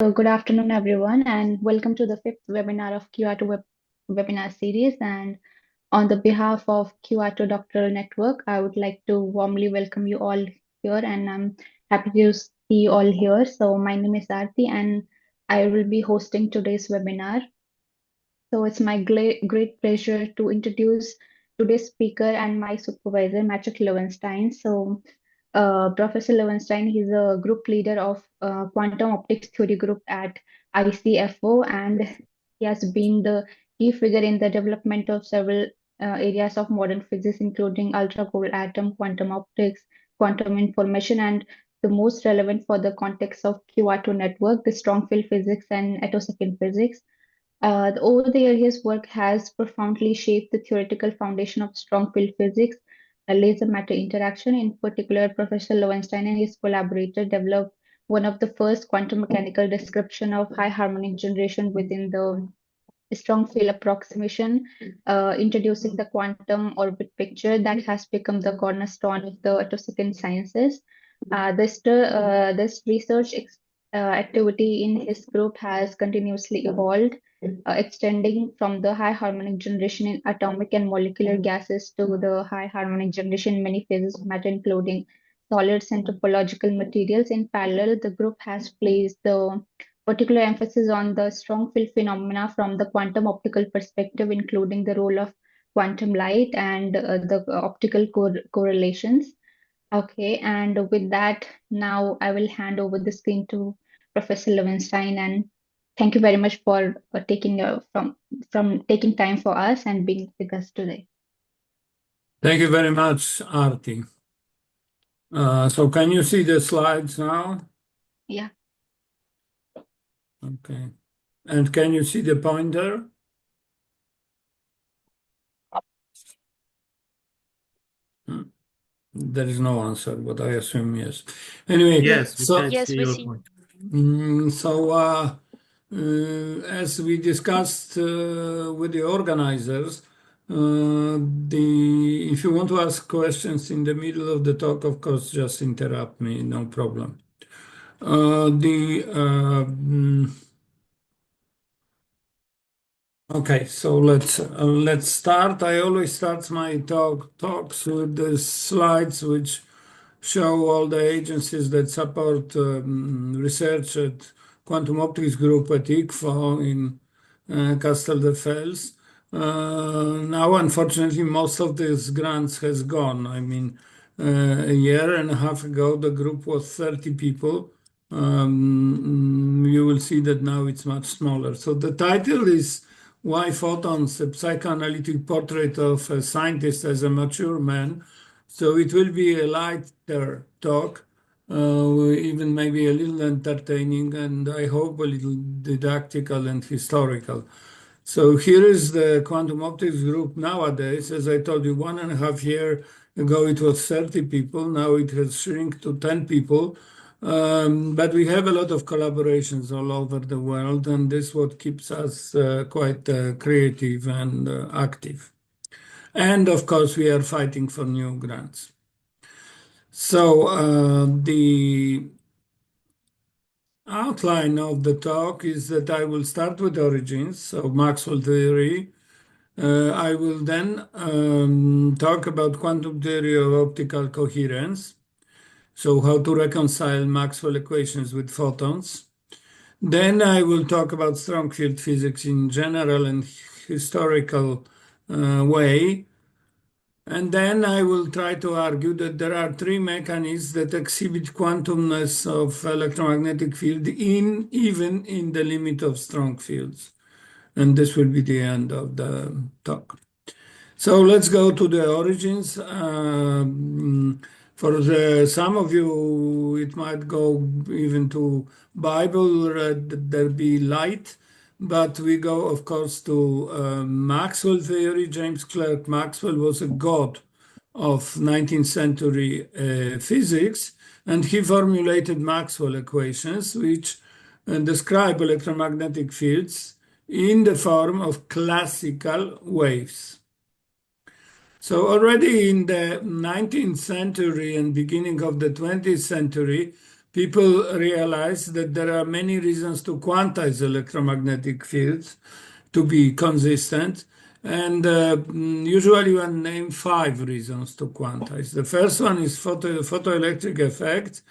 So, good afternoon, everyone, and welcome to the fifth webinar of QU-ATTO webinar series. And on the behalf of QU-ATTO Doctoral Network, I would like to warmly welcome you all here, and I'm happy to see you all here. So, my name is Aarti, and I will be hosting today's webinar. So, it's my great pleasure to introduce today's speaker and my supervisor, Maciej Lewenstein. So, Professor Lewenstein, he's a group leader of Quantum Optics Theory Group at ICFO, and he has been the key figure in the development of several areas of modern physics, including ultra-cold atom, quantum optics, quantum information, and the most relevant for the context of QU-ATTO network, the strong field physics and attosecond physics. Over the years, his work has profoundly shaped the theoretical foundation of strong field physics, laser matter interaction. In particular, Professor Lowenstein and his collaborator developed one of the first quantum mechanical description of high harmonic generation within the strong field approximation, introducing the quantum orbit picture that has become the cornerstone of the attosecond sciences. This research activity in his group has continuously evolved, extending from the high harmonic generation in atomic and molecular gases to the high harmonic generation in many phases of matter, including solids and topological materials. In parallel, the group has placed the particular emphasis on the strong field phenomena from the quantum optical perspective, including the role of quantum light and the optical correlations. Okay, and with that, now I will hand over the screen to Professor Lewenstein, and thank you very much for taking from taking time for us and being with us today. Thank you very much, Aarti. So can you see the slides now? Yeah. Okay. And can you see the pointer? There is no answer, but I assume yes. Anyway, Yes, so we can see your point. As we discussed with the organizers, if you want to ask questions in the middle of the talk, of course, just interrupt me, no problem. Okay, so let's start. I always start my talks with the slides which show all the agencies that support research at Quantum Optics Group at ICFO in Casteldefels. Now, unfortunately, most of these grants has gone. I mean, a year and a half ago, the group was 30 people. You will see that now it's much smaller. So the title is Why Photons, a Psychoanalytic Portrait of a Scientist as a Mature Man. So it will be a lighter talk, even maybe a little entertaining, and I hope a little didactical and historical. So here is the Quantum Optics Group nowadays. As I told you, 1.5 years ago it was 30 people. Now it has shrunk to 10 people. But we have a lot of collaborations all over the world, and this is what keeps us quite creative and active. And of course, we are fighting for new grants. So the outline of the talk is that I will start with origins of Maxwell theory. I will then talk about quantum theory of optical coherence. So how to reconcile Maxwell equations with photons. Then I will talk about strong field physics in general and historical way. And then I will try to argue that there are three mechanisms that exhibit quantumness of electromagnetic field even in the limit of strong fields. And this will be the end of the talk. So let's go to the origins. For some of you, it might go even to Bible, there be light. But we go, of course, to Maxwell theory. James Clerk Maxwell was a god of 19th century physics, and he formulated Maxwell equations, which describe electromagnetic fields in the form of classical waves. So already in the 19th century and beginning of the 20th century, people realized that there are many reasons to quantize electromagnetic fields to be consistent. And usually one name five reasons to quantize. The first one is photoelectric effect,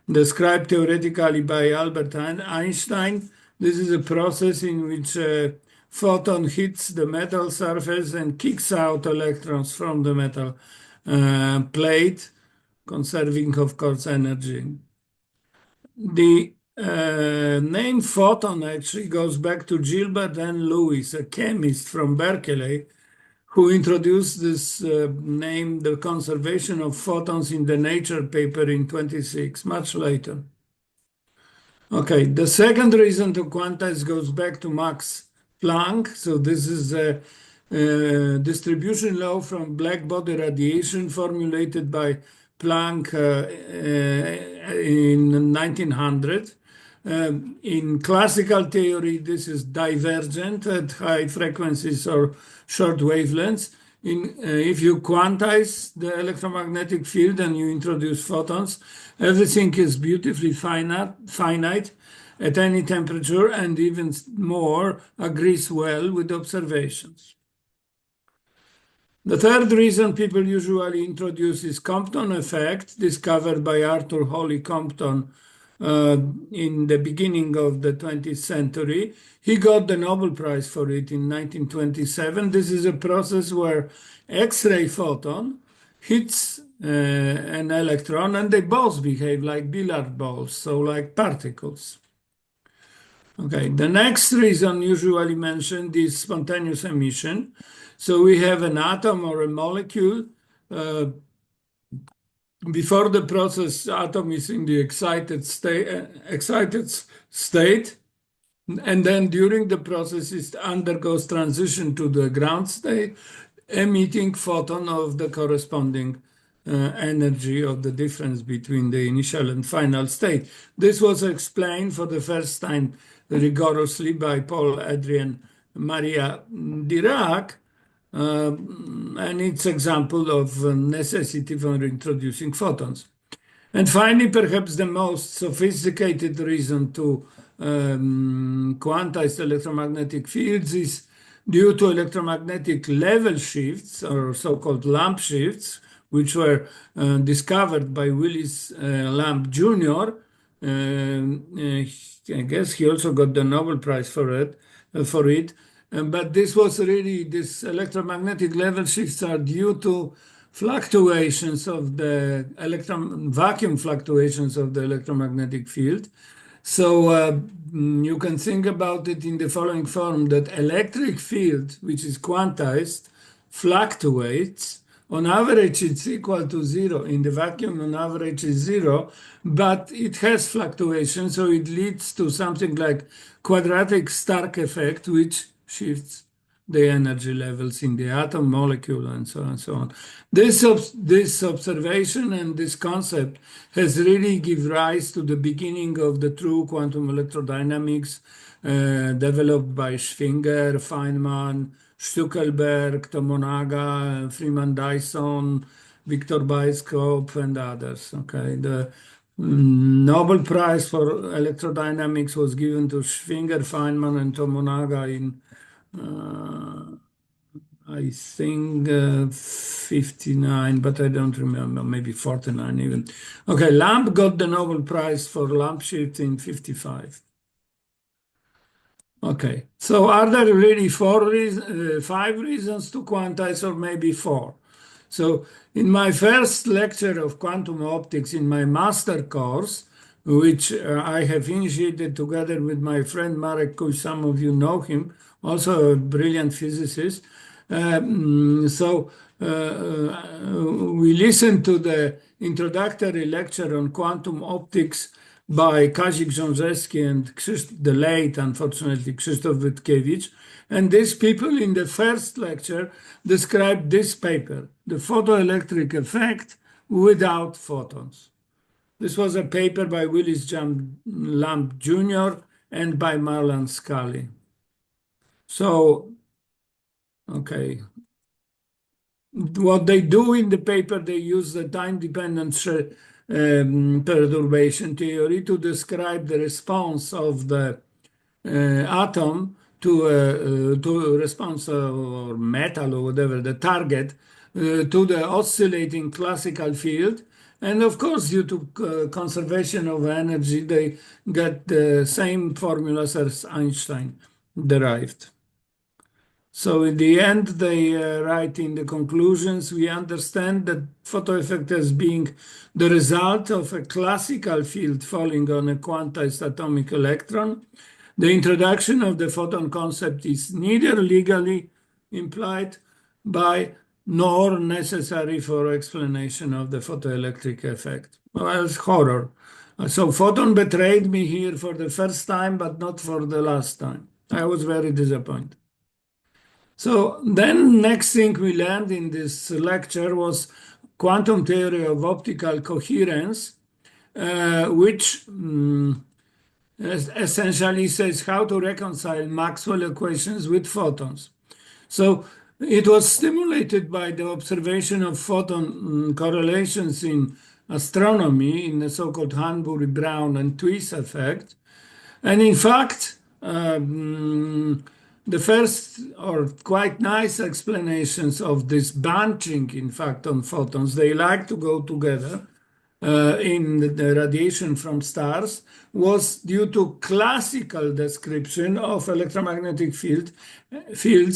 described theoretically by Albert Einstein. This is a process in which a photon hits the metal surface and kicks out electrons from the metal plate, conserving, of course, energy. The name photon actually goes back to Gilbert N. Lewis, a chemist from Berkeley, who introduced this name, the conservation of photons, in the Nature paper in 26, much later. Okay, the second reason to quantize goes back to Max Planck. So this is a distribution law from black body radiation formulated by Planck in 1900. In classical theory, this is divergent at high frequencies or short wavelengths. If you quantize the electromagnetic field and you introduce photons, everything is beautifully finite at any temperature, and even more agrees well with observations. The third reason people usually introduce is Compton effect, discovered by Arthur Holly Compton in the beginning of the 20th century. He got the Nobel Prize for it in 1927. This is a process where X-ray photon hits an electron, and they both behave like billiard balls, so like particles. Okay, the next reason usually mentioned is spontaneous emission. So we have an atom or a molecule. Before the process, atom is in the excited state, and then during the process, it undergoes transition to the ground state, emitting photon of the corresponding energy of the difference between the initial and final state. This was explained for the first time rigorously by Paul Adrien Maria Dirac, and it's example of necessity for introducing photons. And finally, perhaps the most sophisticated reason to quantize electromagnetic fields is due to electromagnetic level shifts, or so-called lamp shifts, which were discovered by Willis Lamp Jr. I guess he also got the Nobel Prize for it. But this was really, this electromagnetic level shifts are due to fluctuations of the vacuum fluctuations of the electromagnetic field. So you can think about it in the following form, that electric field, which is quantized, fluctuates. On average, it's equal to zero. In the vacuum, on average, is zero, but it has fluctuations, so it leads to something like quadratic Stark effect, which shifts the energy levels in the atom, molecule, and so on and so on. This observation and this concept has really given rise to the beginning of the true quantum electrodynamics developed by Schwinger, Feynman, Stuckelberg, Tomonaga, Freeman Dyson, Victor Weisskopf, and others. Okay, the Nobel Prize for electrodynamics was given to Schwinger, Feynman, and Tomonaga in I think 59, but I don't remember, maybe 49 even. Okay, Lamp got the Nobel Prize for lamp shift in 55. Okay, so are there really five reasons to quantize, or maybe four? So in my first lecture of quantum optics in my master course, which I have initiated together with my friend Marek Kuś, some of you know him, also a brilliant physicist. We listened to the introductory lecture on quantum optics by Kazik Zążewski and the late, unfortunately, Krzysztof Witkiewicz. And these people in the first lecture described this paper, the photoelectric effect without photons. This was a paper by Willis Lamp Jr. and by Marlan Scully. So, okay. What they do in the paper, they use the time-dependent perturbation theory to describe the response of the atom to response or metal or whatever the target to the oscillating classical field. And of course, due to conservation of energy, they get the same formulas as Einstein derived. So in the end, they write in the conclusions, we understand that photo effect as being the result of a classical field falling on a quantized atomic electron. The introduction of the photon concept is neither legally implied by nor necessary for explanation of the photoelectric effect. Well, it's horror. So photon betrayed me here for the first time, but not for the last time. I was very disappointed. So then next thing we learned in this lecture was quantum theory of optical coherence, which essentially says how to reconcile Maxwell equations with photons. So it was stimulated by the observation of photon correlations in astronomy in the so-called Hanbury-Brown and Twiss effect. And in fact, the first or quite nice explanations of this bunching, in fact, on photons, they like to go together in the radiation from stars, was due to classical description of electromagnetic fields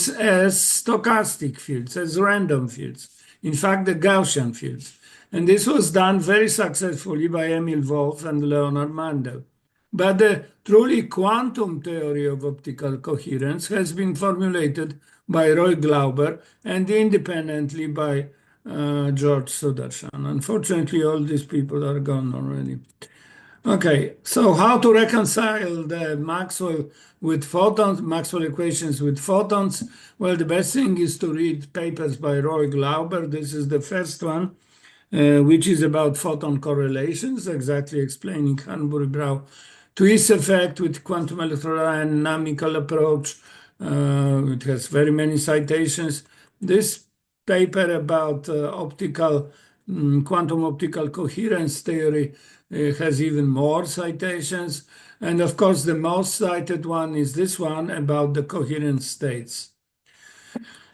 as stochastic fields, as random fields. In fact, the Gaussian fields. And this was done very successfully by Emil Wolf and Leonard Mandel. But the truly quantum theory of optical coherence has been formulated by Roy Glauber and independently by George Sudarshan. Unfortunately, all these people are gone already. Okay, so how to reconcile the Maxwell with photons, Maxwell equations with photons? Well, the best thing is to read papers by Roy Glauber. This is the first one, which is about photon correlations, exactly explaining Hanbury-Brown Twiss effect with quantum electrodynamical approach. It has very many citations. This paper about quantum optical coherence theory has even more citations. And of course, the most cited one is this one about the coherent states.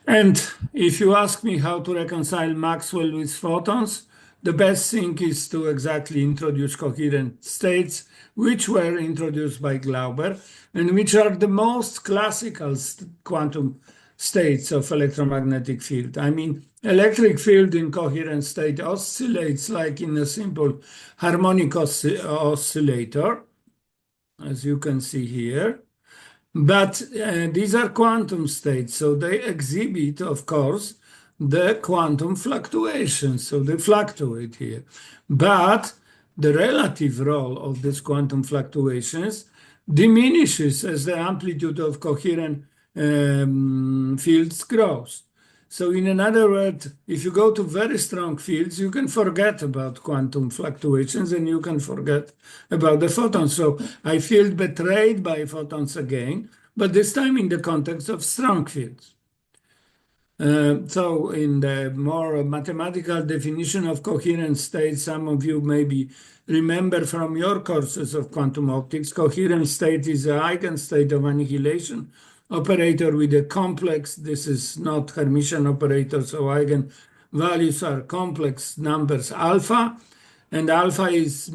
And if you ask me how to reconcile Maxwell with photons, the best thing is to exactly introduce coherent states, which were introduced by Glauber, and which are the most classical quantum states of electromagnetic field. I mean, electric field in coherent state oscillates like in a simple harmonic oscillator, as you can see here. But these are quantum states, so they exhibit, of course, the quantum fluctuations, so they fluctuate here. But the relative role of these quantum fluctuations diminishes as the amplitude of coherent fields grows. So in another word, if you go to very strong fields, you can forget about quantum fluctuations and you can forget about the photons. So I feel betrayed by photons again, but this time in the context of strong fields. So in the more mathematical definition of coherent states, some of you maybe remember from your courses of quantum optics, coherent state is an eigenstate of annihilation operator with a complex, this is not Hermitian operator, so eigenvalues are complex numbers alpha, and alpha has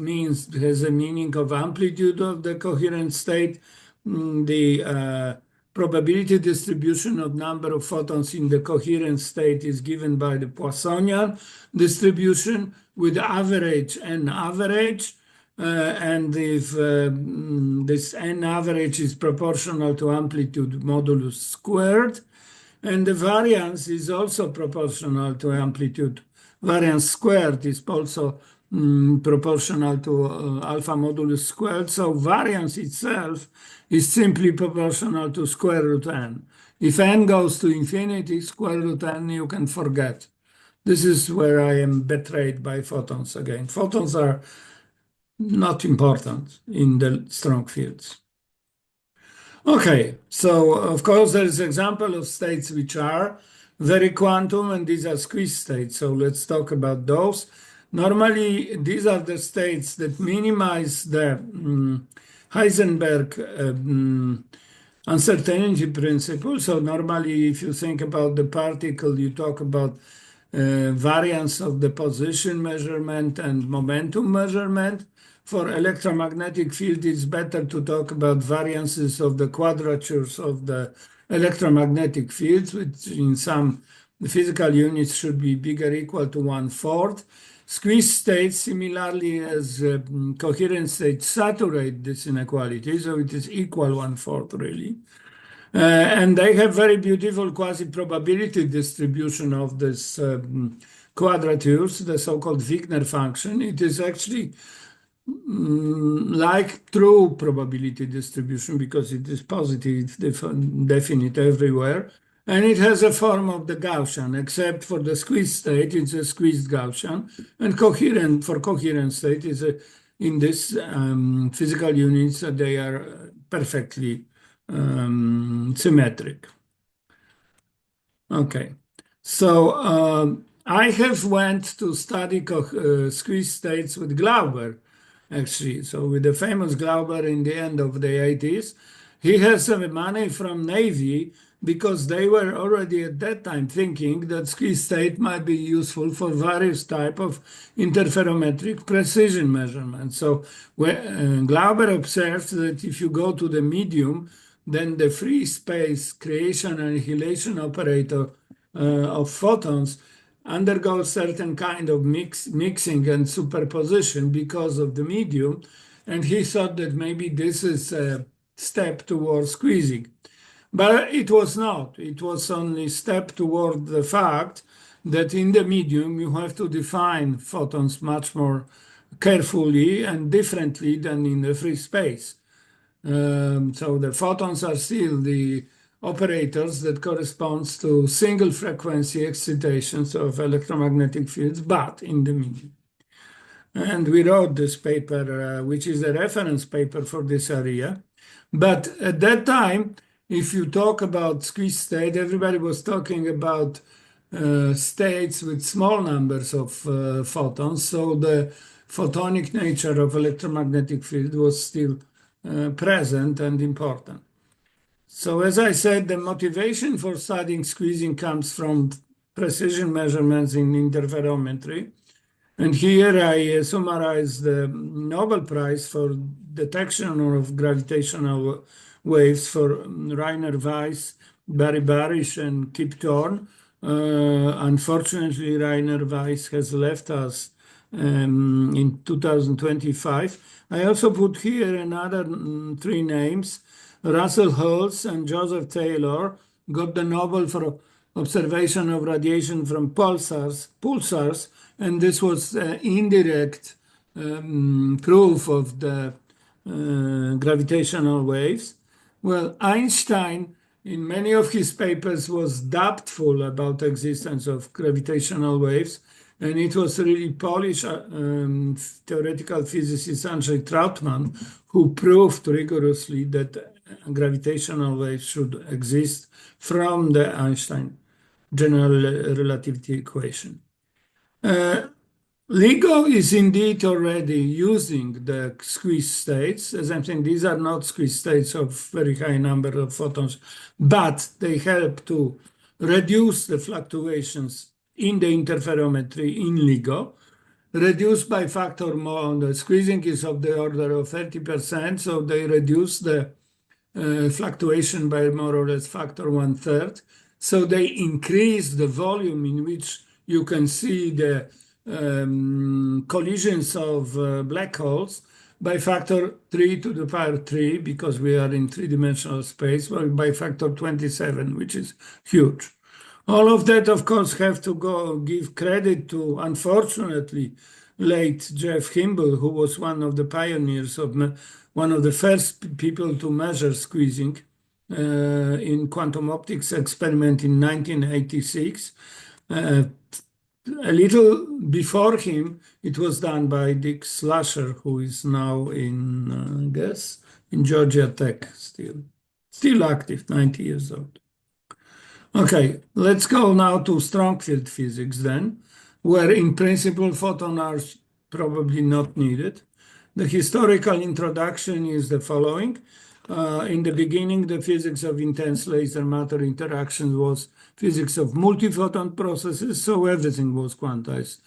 a meaning of amplitude of the coherent state. The probability distribution of number of photons in the coherent state is given by the Poissonian distribution with average n average. And if this n average is proportional to amplitude modulus squared, and the variance is also proportional to amplitude. Variance squared is also proportional to alpha modulus squared. So variance itself is simply proportional to square root n. If n goes to infinity, square root n, you can forget. This is where I am betrayed by photons again. Photons are not important in the strong fields. Okay, so of course there is example of states which are very quantum, and these are squeeze states. So let's talk about those. Normally, these are the states that minimize the Heisenberg uncertainty principle. So normally, if you think about the particle, you talk about variance of the position measurement and momentum measurement. For electromagnetic field, it's better to talk about variances of the quadratures of the electromagnetic fields, which in some physical units should be bigger equal to 1/4. Squeeze states, similarly as coherent states, saturate this inequality, so it is equal 1/4 really. And they have very beautiful quasi-probability distribution of this quadratures, the so-called Wigner function. It is actually like true probability distribution because it is positive, definite everywhere. And it has a form of the Gaussian, except for the squeeze state, it's a squeezed Gaussian. And coherent, for coherent state, is in this physical units, they are perfectly symmetric. Okay, so I have went to study squeeze states with Glauber, actually. So with the famous Glauber in the end of the 80s, he has some money from Navy because they were already at that time thinking that squeeze state might be useful for various type of interferometric precision measurements. So Glauber observed that if you go to the medium, then the free space creation annihilation operator of photons undergoes certain kind of mixing and superposition because of the medium. And he thought that maybe this is a step towards squeezing. But it was not. It was only a step toward the fact that in the medium you have to define photons much more carefully and differently than in the free space. So the photons are still the operators that corresponds to single frequency excitations of electromagnetic fields, but in the medium. And we wrote this paper, which is a reference paper for this area. But at that time, if you talk about squeeze state, everybody was talking about states with small numbers of photons. So the photonic nature of electromagnetic field was still present and important. So as I said, the motivation for studying squeezing comes from precision measurements in interferometry. And here I summarize the Nobel Prize for detection of gravitational waves for Rainer Weiss, Barry Barish, and Kip Thorne. Unfortunately, Rainer Weiss has left us in 2025. I also put here another three names. Russell Hulse and Joseph Taylor got the Nobel for observation of radiation from pulsars, and this was indirect proof of the gravitational waves. Well, Einstein, in many of his papers, was doubtful about the existence of gravitational waves, and it was really Polish theoretical physicist Andrzej Trautmann who proved rigorously that gravitational waves should exist from the Einstein general relativity equation. LIGO is indeed already using the squeeze states. As I'm saying, these are not squeeze states of very high number of photons, but they help to reduce the fluctuations in the interferometry in LIGO. Reduced by factor more, the squeezing is of the order of 30%, so they reduce the fluctuation by more or less factor 1/3. So they increase the volume in which you can see the collisions of black holes by factor 3 to the power 3, because we are in three-dimensional space, or by factor 27, which is huge. All of that, of course, have to go give credit to, unfortunately, late Jeff Himble, who was one of the pioneers of one of the first people to measure squeezing in quantum optics experiment in 1986. A little before him, it was done by Dick Slusher, who is now in, I guess, in Georgia Tech still active, 90 years old. Okay, let's go now to strong field physics then. where in principle photons are probably not needed. The historical introduction is the following. In the beginning, the physics of intense laser matter interactions was physics of multi-photon processes, so everything was quantized.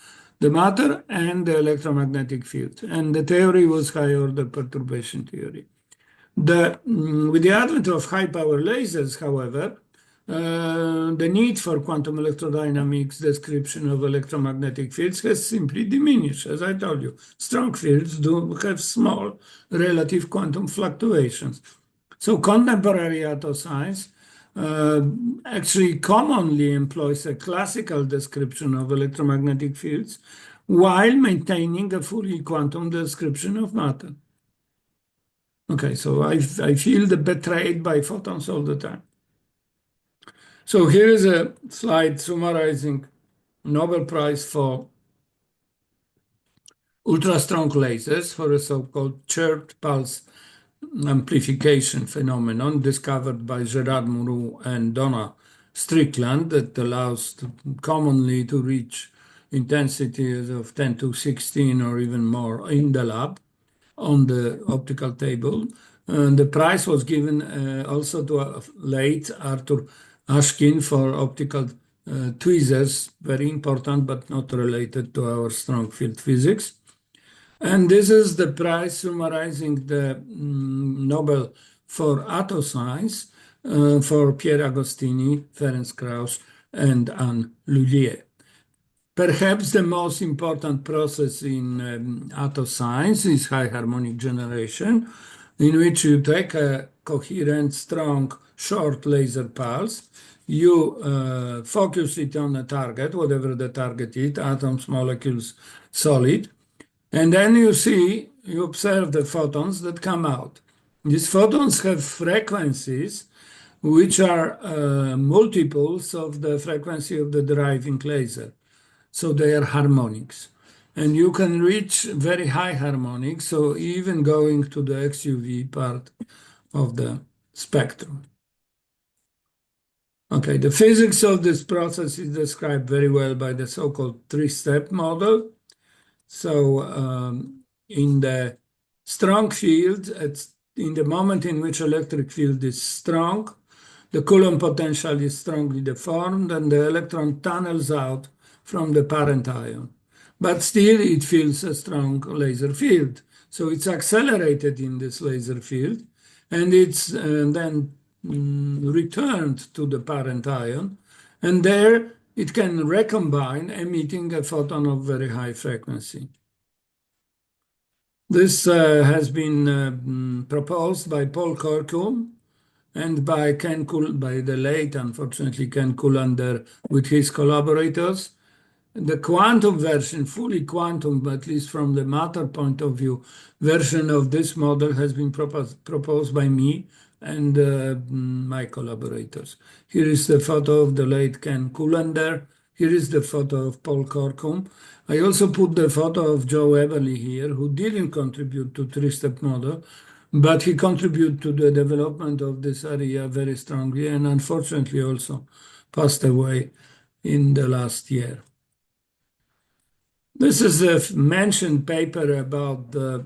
The matter and the electromagnetic field. And the theory was high-order perturbation theory. With the advent of high-power lasers, however, the need for quantum electrodynamics description of electromagnetic fields has simply diminished. As I told you, strong fields do have small relative quantum fluctuations. So contemporary atto science actually commonly employs a classical description of electromagnetic fields while maintaining a fully quantum description of matter. Okay, so I feel betrayed by photons all the time. So here is a slide summarizing Nobel Prize for ultra-strong lasers for a so-called chirped pulse amplification phenomenon discovered by Gerard Mourou and Donna Strickland that allows commonly to reach intensities of 10 to 16 or even more in the lab on the optical table. The prize was given also to late Arthur Ashkin for optical tweezers, very important but not related to our strong field physics. And this is the prize summarizing the Nobel for atto science for Pierre Agostini, Ferenc Krauss, and Anne Lullier. Perhaps the most important process in atto science is high harmonic generation, in which you take a coherent, strong, short laser pulse, you focus it on a target, whatever the target is, atoms, molecules, solid, and then you observe the photons that come out. These photons have frequencies which are multiples of the frequency of the driving laser. So they are harmonics. And you can reach very high harmonics, so even going to the XUV part of the spectrum. Okay, the physics of this process is described very well by the so-called three-step model. So in the strong field, in the moment in which electric field is strong, the Coulomb potential is strongly deformed and the electron tunnels out from the parent ion. But still it feels a strong laser field. So it's accelerated in this laser field and it's then returned to the parent ion. And there it can recombine, emitting a photon of very high frequency. This has been proposed by Paul Corkum and by the late, unfortunately, Ken Kullander with his collaborators. The quantum version, fully quantum, at least from the matter point of view, version of this model has been proposed by me and my collaborators. Here is the photo of the late Ken Kullander. Here is the photo of Paul Corkum. I also put the photo of Joe Everly here, who didn't contribute to three-step model, but he contributed to the development of this area very strongly and unfortunately also passed away in the last year. This is a mentioned paper about the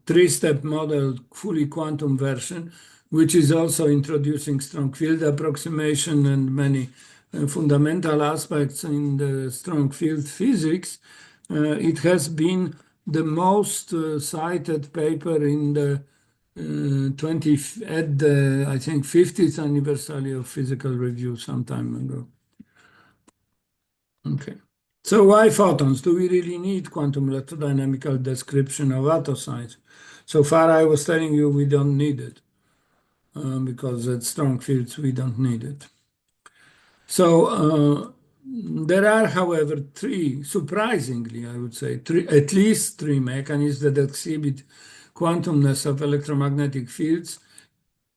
three-step model fully quantum version, which is also introducing strong field approximation and many fundamental aspects in the strong field physics. It has been the most cited paper in the I think 50th anniversary of Physical Review some time ago. Okay. So why photons? Do we really need quantum electrodynamical description of atto science? So far I was telling you we don't need it because at strong fields we don't need it. So there are, however, surprisingly, I would say, at least three mechanisms that exhibit quantumness of electromagnetic fields,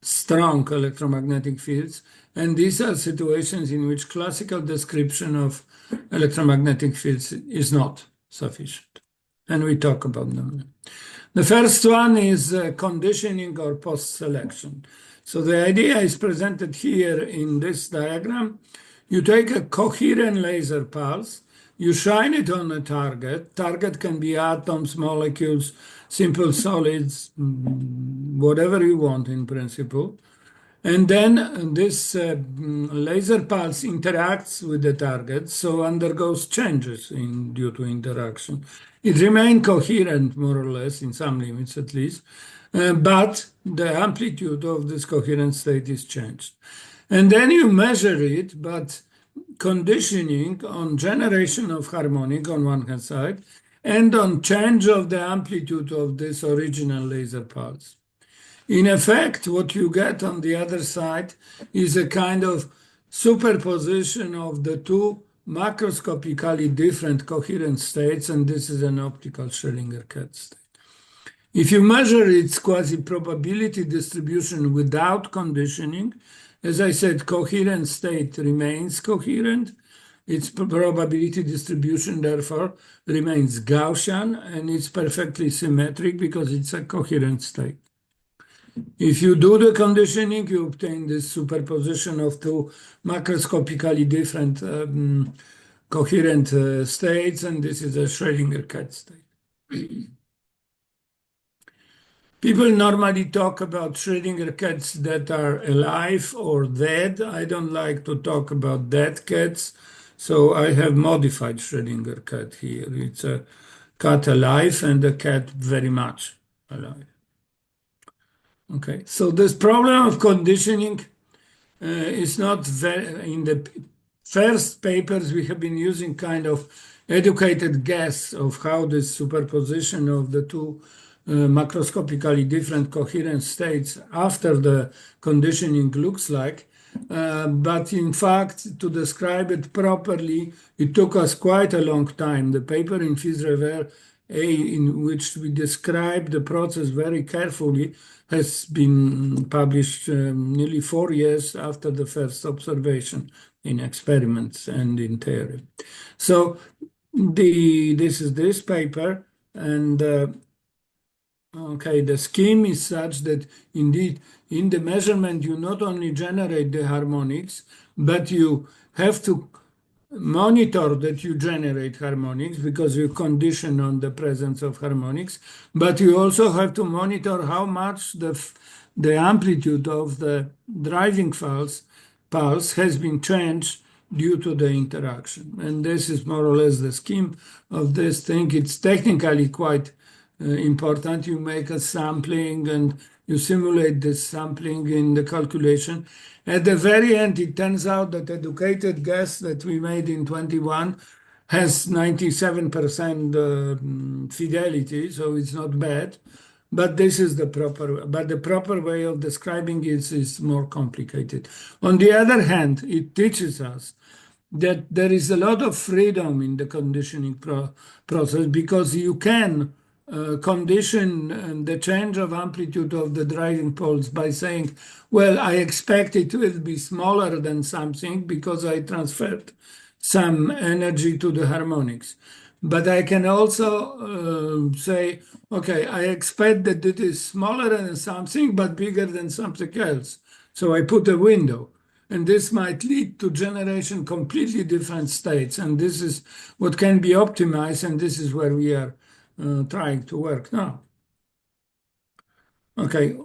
strong electromagnetic fields, and these are situations in which classical description of electromagnetic fields is not sufficient. And we talk about them. The first one is conditioning or post-selection. So the idea is presented here in this diagram. You take a coherent laser pulse, you shine it on a target. Target can be atoms, molecules, simple solids, whatever you want in principle. And then this laser pulse interacts with the target, so undergoes changes due to interaction. It remains coherent, more or less, in some limits at least, but the amplitude of this coherent state is changed. And then you measure it, but conditioning on generation of harmonic on one hand side, and on change of the amplitude of this original laser pulse. In effect, what you get on the other side is a kind of superposition of the two macroscopically different coherent states, and this is an optical Schrödinger-Cat state. If you measure its quasi-probability distribution without conditioning, as I said, coherent state remains coherent. Its probability distribution, therefore, remains Gaussian, and it's perfectly symmetric because it's a coherent state. If you do the conditioning, you obtain this superposition of two macroscopically different coherent states, and this is a Schrödinger-Cat state. People normally talk about Schrödinger cats that are alive or dead. I don't like to talk about dead cats, so I have modified Schrödinger cat here. It's a cat alive and a cat very much alive. Okay, so this problem of conditioning is not very, in the first papers we have been using kind of educated guess of how this superposition of the two macroscopically different coherent states after the conditioning looks like. But in fact, to describe it properly, it took us quite a long time. The paper in Phys Rever A, in which we describe the process very carefully, has been published nearly 4 years after the first observation in experiments and in theory. So this is this paper, and okay, the scheme is such that indeed in the measurement you not only generate the harmonics, but you have to monitor that you generate harmonics because you condition on the presence of harmonics, but you also have to monitor how much the amplitude of the driving pulse has been changed due to the interaction. And this is more or less the scheme of this thing. It's technically quite important. You make a sampling and you simulate this sampling in the calculation. At the very end, it turns out that educated guess that we made in 21 has 97% fidelity, so it's not bad. But this is the proper way of describing it is more complicated. On the other hand, it teaches us that there is a lot of freedom in the conditioning process because you can condition the change of amplitude of the driving pulse by saying, well, I expect it will be smaller than something because I transferred some energy to the harmonics. But I can also say, okay, I expect that it is smaller than something, but bigger than something else. So I put a window. And this might lead to generation completely different states. And this is what can be optimized. And this is where we are trying to work now. Okay,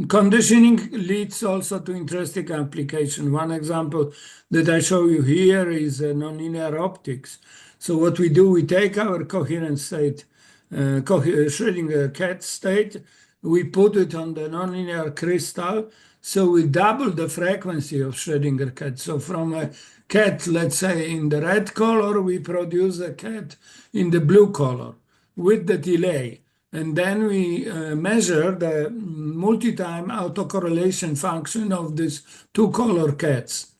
conditioning leads also to interesting application. One example that I show you here is nonlinear optics. So what we do, we take our coherent state, Schrödinger-Cat state, we put it on the nonlinear crystal, so we double the frequency of Schrödinger-Cat. So from a cat, let's say in the red color, we produce a cat in the blue color with the delay. And then we measure the multi-time autocorrelation function of these two color cats.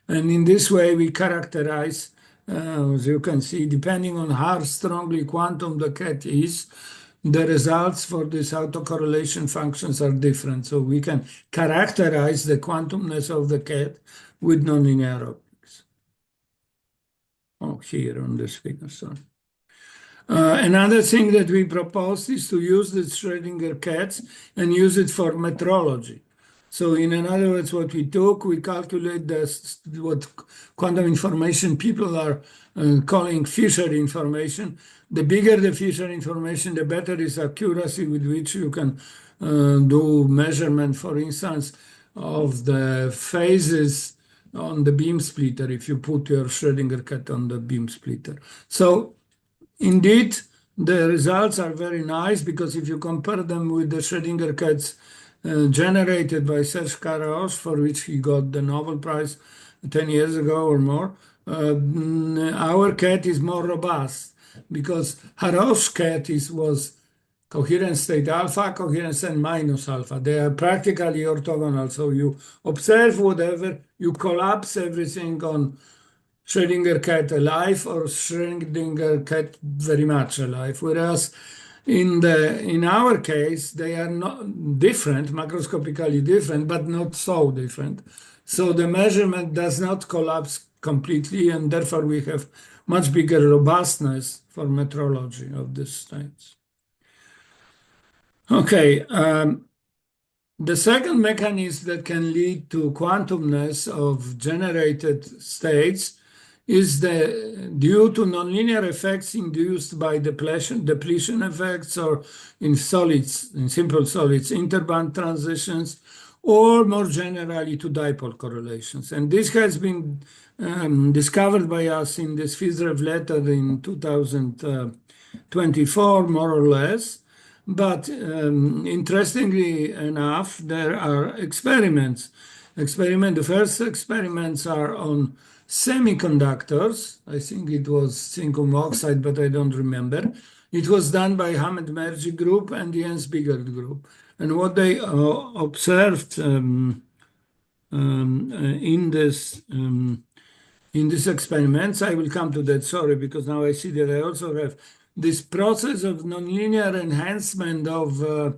And in this way, we characterize, as you can see, depending on how strongly quantum the cat is, the results for these autocorrelation functions are different. So we can characterize the quantumness of the cat with nonlinear optics. Oh, here on this figure, sorry. Another thing that we proposed is to use the Schrödinger cats and use it for metrology. So in other words, what we took, we calculate what quantum information people are calling Fisher information. The bigger the Fisher information, the better is accuracy with which you can do measurement, for instance, of the phases on the beam splitter if you put your Schrödinger cat on the beam splitter. So indeed, the results are very nice because if you compare them with the Schrödinger cats generated by Serge Caraos, for which he got the Nobel Prize 10 years ago or more, our cat is more robust because Harao's cat was coherent state alpha, coherent state minus alpha. They are practically orthogonal. So you observe whatever, you collapse everything on Schrödinger cat alive or Schrödinger cat very much alive. Whereas in our case, they are not different, macroscopically different, but not so different. So the measurement does not collapse completely, and therefore we have much bigger robustness for metrology of these states. Okay, the second mechanism that can lead to quantumness of generated states is due to nonlinear effects induced by depletion effects, or in simple solids, interband transitions, or more generally to dipole correlations. And this has been discovered by us in this FISREV letter in 2024, more or less. But interestingly enough, there are experiments. The first experiments are on semiconductors. I think it was zinc oxide, but I don't remember. It was done by Hamed Merji group and Jens Bigert group. And what they observed in these experiments, I will come to that, sorry, because now I see that I also have this process of nonlinear enhancement of the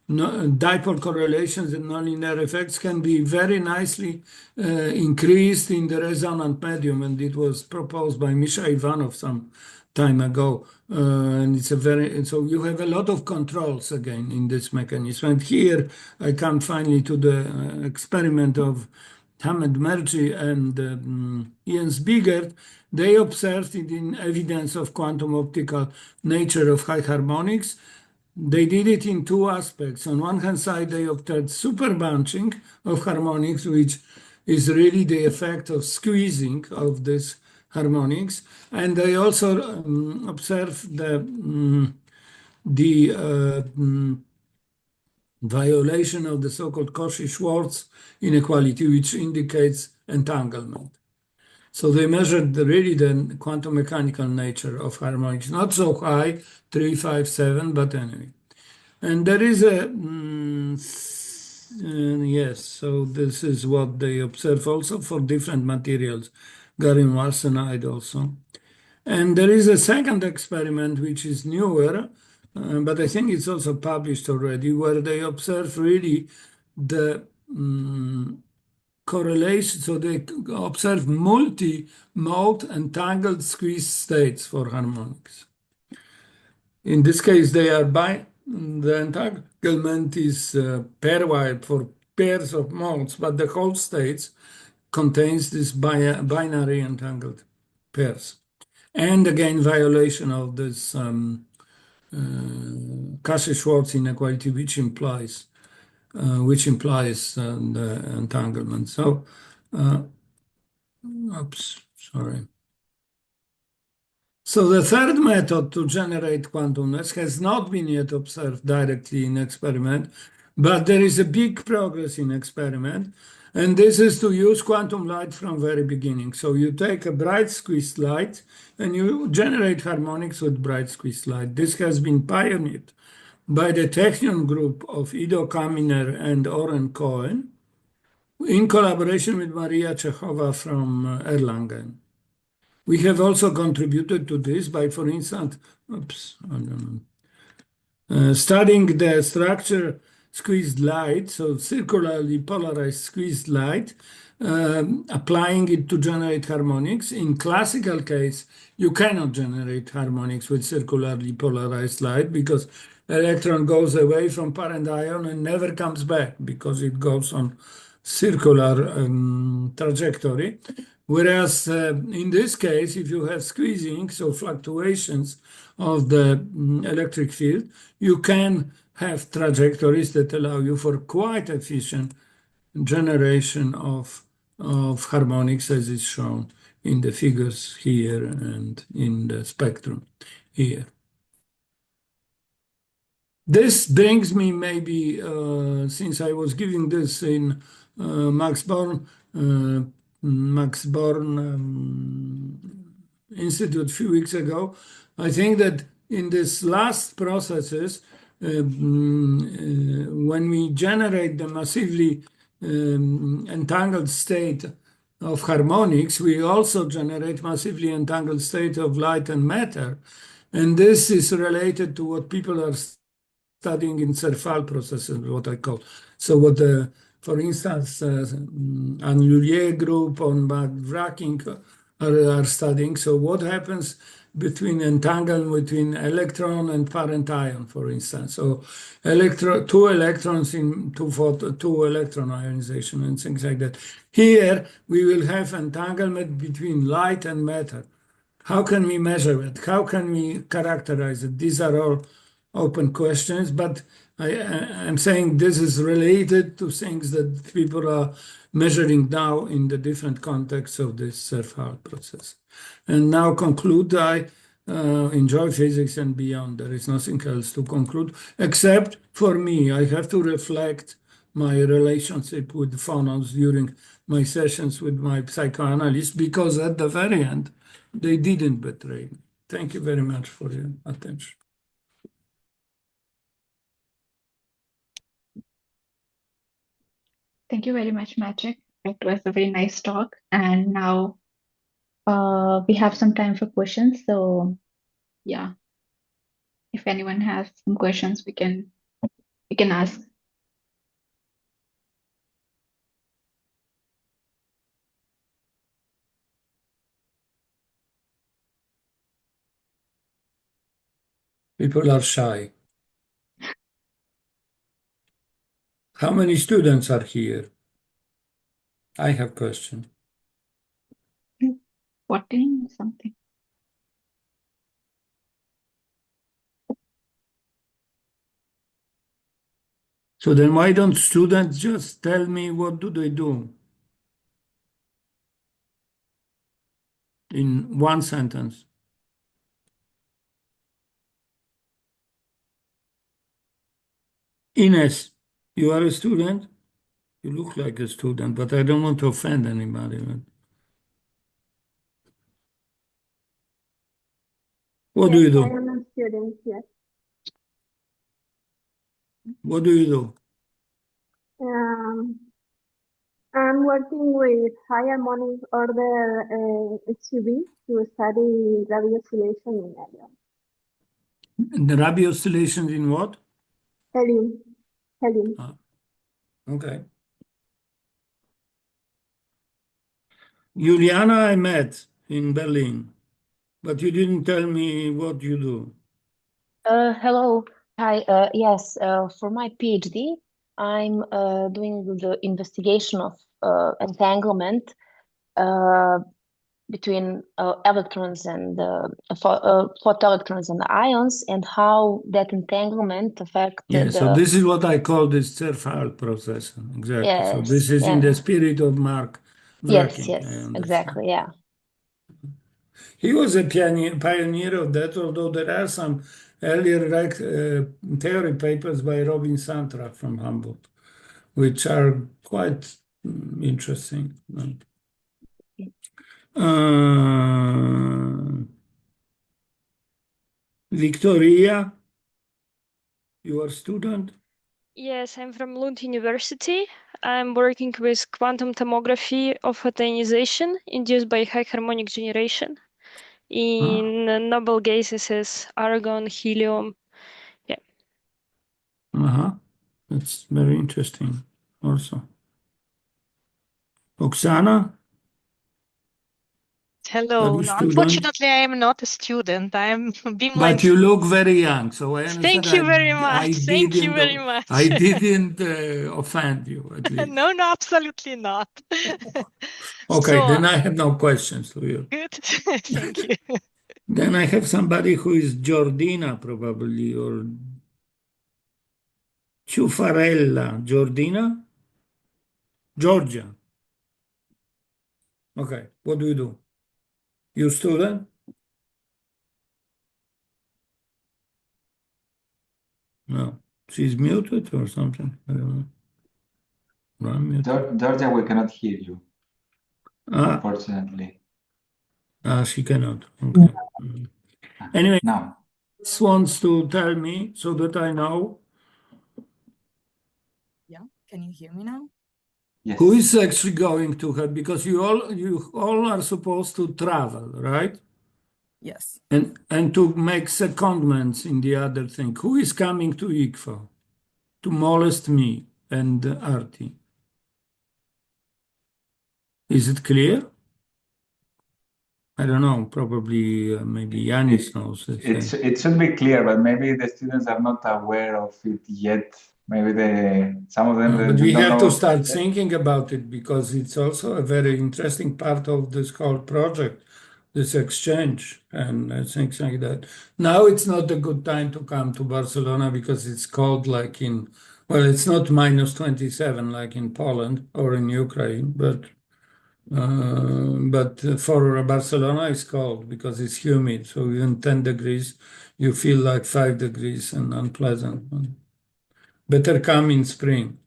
dipole correlations and nonlinear effects can be very nicely increased in the resonant medium, and it was proposed by Misha Ivanov some time ago. And so you have a lot of controls again in this mechanism. And here I come finally to the experiment of Hamed Merji and Jens Bigert. They observed it in evidence of quantum optical nature of high harmonics. They did it in two aspects. On one hand side, they observed superbunching of harmonics, which is really the effect of squeezing of these harmonics. And they also observed the violation of the so-called Cauchy-Schwarz inequality, which indicates entanglement. So they measured really the quantum mechanical nature of harmonics, not so high, 3, 5, 7, but anyway. And there is yes, so this is what they observe also for different materials, gallium arsenide also. And there is a second experiment, which is newer, but I think it's also published already, where they observe really the correlation. So they observe multi-mode entangled squeeze states for harmonics. In this case, the entanglement is pairwise for pairs of modes, but the whole states contains these binary entangled pairs. And again, violation of this Cauchy-Schwarz inequality, which implies the entanglement. So, oops, sorry. So the third method to generate quantumness has not been yet observed directly in experiment, but there is a big progress in experiment, and this is to use quantum light from very beginning. So you take a bright squeezed light and you generate harmonics with bright squeezed light. This has been pioneered by the Technion group of Ido Kaminer and Oren Cohen in collaboration with Maria Czechova from Erlangen. We have also contributed to this by, for instance, studying the structure squeezed light, so circularly polarized squeezed light, applying it to generate harmonics. In classical case, you cannot generate harmonics with circularly polarized light because electron goes away from parent ion and never comes back because it goes on circular trajectory. Whereas in this case, if you have squeezing, so fluctuations of the electric field, you can have trajectories that allow you for quite efficient generation of harmonics as is shown in the figures here and in the spectrum here. This brings me maybe, since I was giving this in Max Born, Institute a few weeks ago, I think that in this last processes, when we generate the massively entangled state of harmonics, we also generate massively entangled state of light and matter. And this is related to what people are studying in Serfal processes, what I call. So what the, for instance, Anne group on backwracking are studying. So what happens between entanglement between electron and parent ion, for instance. So two electrons in two electron ionization and things like that. Here we will have entanglement between light and matter. How can we measure it? How can we characterize it? These are all open questions, but I'm saying this is related to things that people are measuring now in the different contexts of this self-help process. And now conclude, I enjoy physics and beyond. There is nothing else to conclude, except for me, I have to reflect my relationship with phonons during my sessions with my psychoanalyst, because at the very end, they didn't betray me. Thank you very much for your attention. Thank you very much, Maciej. It was a very nice talk. And now we have some time for questions. So yeah, if anyone has some questions, we can ask. People are shy. How many students are here? I have question. 14 something. So then why don't students just tell me what do they do in one sentence? Ines, you are a student? You look like a student, but I don't want to offend anybody. What do Yes, you I do? am a student, yes. What do you do? Um, I'm working with high harmonic order SUV to study radio oscillation in helium. The Rabi oscillations in what? Helium. Helium. Ah, okay. Juliana, I met in Berlin, but you didn't tell me what you do. Hello. Hi. Yes, for my PhD, I'm doing the investigation of entanglement between electrons and photoelectrons and ions, and how that entanglement affected Yes, so the. this is what I call the Zerfall process. Exactly. So Yes, this is in yeah. the spirit of Mark Yes, Wracking, I yes, understand. exactly, yeah. He was a pioneer of that, although there are some earlier theory papers by Robin Santra from Hamburg, which are quite interesting. Victoria, your student? Yes, I'm from Lund University. I'm working with quantum tomography of ionization induced by high harmonic generation in noble gases as argon, helium. Yeah. Uh-huh. That's very interesting also. Oksana? Hello. Are you No, student? unfortunately, I am not a student. I'm being But you look very young, so I understand. Thank you very much. Thank you very much. I didn't offend you, at least. No, absolutely not. Okay, So, then I have no questions to you. good. Thank you. Then I have somebody who is Giordina, probably, or Ciufarella. Giordina? Georgia. Okay, what do you do? You student? No. She's muted or something? I don't know. No, I'm muted. Georgia, we cannot hear you, unfortunately. She cannot. Okay. Anyway, Now. this wants to tell me so that I know. Yeah, can you hear me now? Yes. Who is actually going to her? Because you all are supposed to travel, right? Yes. And to make secondments in the other thing. Who is coming to ICFO to molest me and Artie? Is it clear? I don't know. Probably maybe Yanis knows. It should be clear, but maybe the students are not aware of it yet. Maybe some of them. But we don't have know. to start thinking about it because it's also a very interesting part of this whole project, this exchange and things like that. Now it's not a good time to come to Barcelona because it's cold, like it's not minus 27 like in Poland or in Ukraine, but for Barcelona it's cold because it's humid. So even 10 degrees, you feel like 5 degrees and unpleasant. Better come in spring.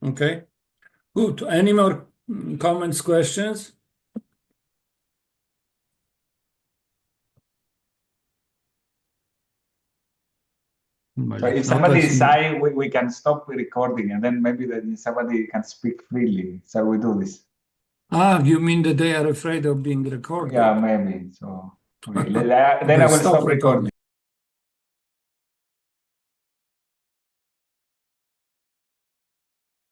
Okay, good. Any more comments, questions? So if somebody is shy, we can stop recording, and then maybe somebody can speak freely. Shall we do this? You mean that they are afraid of being recorded? Yeah, maybe. So okay. Then I will stop recording.